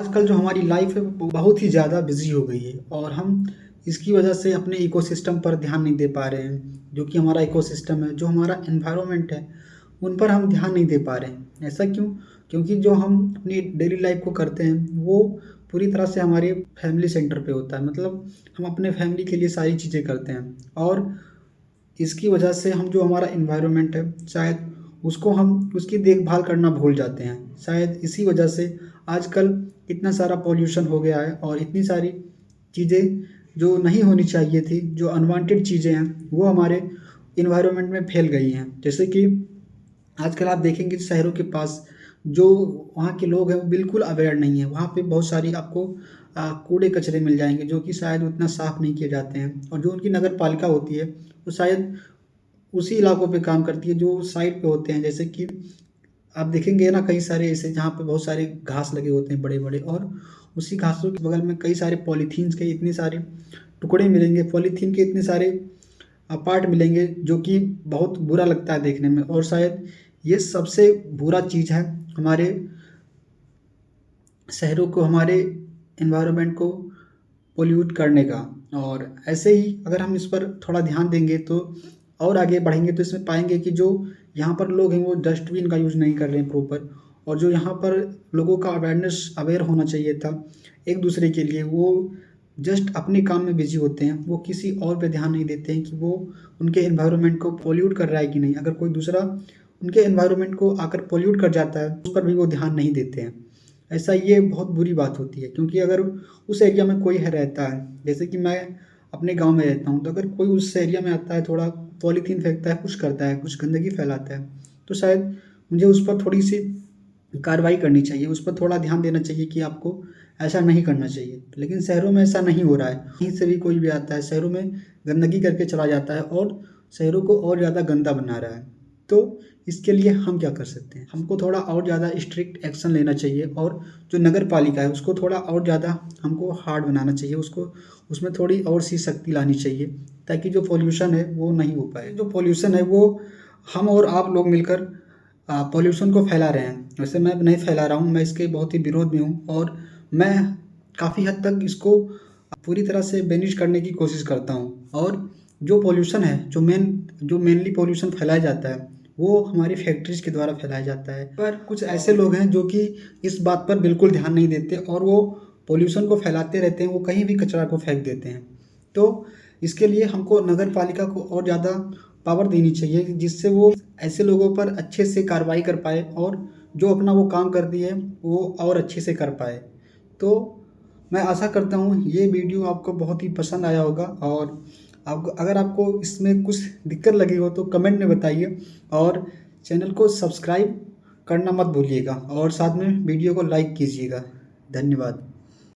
आजकल जो हमारी लाइफ है वो बहुत ही ज़्यादा बिजी हो गई है और हम इसकी वजह से अपने इकोसिस्टम पर ध्यान नहीं दे पा रहे हैं। जो कि हमारा इकोसिस्टम है, जो हमारा एनवायरनमेंट है, उन पर हम ध्यान नहीं दे पा रहे हैं। ऐसा क्यों? क्योंकि जो हम अपनी डेली लाइफ को करते हैं वो पूरी तरह से हमारे फैमिली सेंटर पे होता है। मतलब हम अपने फैमिली के लिए सारी चीज़ें करते हैं और इसकी वजह से हम जो हमारा एनवायरनमेंट है शायद उसको हम उसकी देखभाल करना भूल जाते हैं। शायद इसी वजह से आजकल इतना सारा पॉल्यूशन हो गया है और इतनी सारी चीज़ें जो नहीं होनी चाहिए थी, जो अनवांटेड चीज़ें हैं, वो हमारे एनवायरनमेंट में फैल गई हैं। जैसे कि आजकल आप देखेंगे शहरों के पास जो वहाँ के लोग हैं वो बिल्कुल अवेयर नहीं है। वहाँ पे बहुत सारी आपको कूड़े कचरे मिल जाएंगे जो कि शायद उतना साफ़ नहीं किए जाते हैं, और जो उनकी नगर पालिका होती है वो शायद उसी इलाकों पे काम करती है जो साइड पे होते हैं। जैसे कि आप देखेंगे ना कई सारे ऐसे जहाँ पे बहुत सारे घास लगे होते हैं बड़े बड़े, और उसी घासों के बगल में कई सारे पॉलीथीन्स के इतने सारे टुकड़े मिलेंगे, पॉलीथीन के इतने सारे पार्ट मिलेंगे जो कि बहुत बुरा लगता है देखने में। और शायद ये सबसे बुरा चीज़ है हमारे शहरों को, हमारे एनवायरनमेंट को पोल्यूट करने का। और ऐसे ही अगर हम इस पर थोड़ा ध्यान देंगे तो और आगे बढ़ेंगे तो इसमें पाएंगे कि जो यहाँ पर लोग हैं वो डस्टबिन का यूज़ नहीं कर रहे हैं प्रॉपर, और जो यहाँ पर लोगों का अवेयर होना चाहिए था एक दूसरे के लिए, वो जस्ट अपने काम में बिजी होते हैं। वो किसी और पे ध्यान नहीं देते हैं कि वो उनके एनवायरनमेंट को पोल्यूट कर रहा है कि नहीं। अगर कोई दूसरा उनके एनवायरनमेंट को आकर पोल्यूट कर जाता है उस पर भी वो ध्यान नहीं देते हैं। ऐसा ये बहुत बुरी बात होती है, क्योंकि अगर उस एरिया में कोई है रहता है, जैसे कि मैं अपने गांव में रहता हूँ, तो अगर कोई उस एरिया में आता है, थोड़ा पॉलीथीन फेंकता है, कुछ करता है, कुछ गंदगी फैलाता है, तो शायद मुझे उस पर थोड़ी सी कार्रवाई करनी चाहिए, उस पर थोड़ा ध्यान देना चाहिए कि आपको ऐसा नहीं करना चाहिए। लेकिन शहरों में ऐसा नहीं हो रहा है। कहीं से भी कोई भी आता है शहरों में गंदगी करके चला जाता है और शहरों को और ज़्यादा गंदा बना रहा है। तो इसके लिए हम क्या कर सकते हैं? हमको थोड़ा और ज़्यादा स्ट्रिक्ट एक्शन लेना चाहिए, और जो नगर पालिका है उसको थोड़ा और ज़्यादा हमको हार्ड बनाना चाहिए, उसको उसमें थोड़ी और सी सख्ती लानी चाहिए, ताकि जो पॉल्यूशन है वो नहीं हो पाए। जो पॉल्यूशन है वो हम और आप लोग मिलकर पॉल्यूशन को फैला रहे हैं। वैसे मैं नहीं फैला रहा हूँ, मैं इसके बहुत ही विरोध में हूँ, और मैं काफ़ी हद तक इसको पूरी तरह से बैनिश करने की कोशिश करता हूँ। और जो पॉल्यूशन है, जो मेनली पॉल्यूशन फैलाया जाता है वो हमारी फैक्ट्रीज के द्वारा फैलाया जाता है। पर कुछ ऐसे लोग हैं जो कि इस बात पर बिल्कुल ध्यान नहीं देते और वो पॉल्यूशन को फैलाते रहते हैं, वो कहीं भी कचरा को फेंक देते हैं। तो इसके लिए हमको नगर पालिका को और ज़्यादा पावर देनी चाहिए, जिससे वो ऐसे लोगों पर अच्छे से कार्रवाई कर पाए और जो अपना वो काम कर दिए वो और अच्छे से कर पाए। तो मैं आशा करता हूँ ये वीडियो आपको बहुत ही पसंद आया होगा, और आपको अगर आपको इसमें कुछ दिक्कत लगी हो तो कमेंट में बताइए, और चैनल को सब्सक्राइब करना मत भूलिएगा, और साथ में वीडियो को लाइक कीजिएगा। धन्यवाद।